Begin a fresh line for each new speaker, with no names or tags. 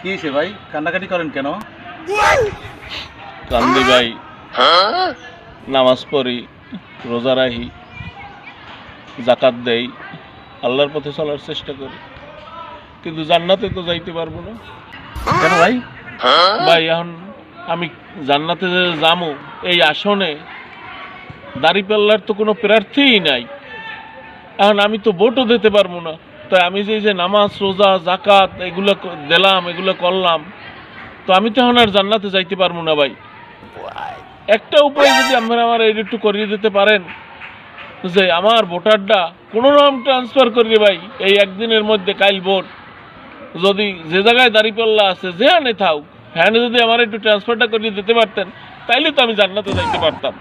কি হয়েছে ভাই, কান্নাকাটি করেন কেন?
কান্দি ভাই, নামাজ পড়ি, রোজা রাখি, জাকাত দেই, আল্লাহর পথে চলার চেষ্টা করি, কিন্তু জান্নাতে তো যাইতে পারবো না।
কেন ভাই?
ভাই এখন আমি জান্নাতে যে যাবো এই আসনে দাঁড়িপাল্লার তো কোনো প্রার্থীই নাই। এখন আমি তো ভোটও দিতে পারবো না। তাই আমি যে নামাজ রোজা জাকাত এগুলো দিলাম, এগুলো করলাম, তো আমি তো এখন আর জান্নাতে যাইতে পারবো না ভাই। একটা উপায় যদি আপনারা আমার একটু করিয়ে দিতে পারেন যে আমার ভোটারটা কোনো রকম ট্রান্সফার করিয়ে ভাই, এই একদিনের মধ্যে কাইল ভোট, যদি যে জায়গায় দাঁড়িপাল্লা আছে যে আনে থাক, হ্যাঁ যদি আমার একটু ট্রান্সফারটা করিয়ে দিতে পারতেন, তাইলে তো আমি জান্নাতে যাইতে পারতাম।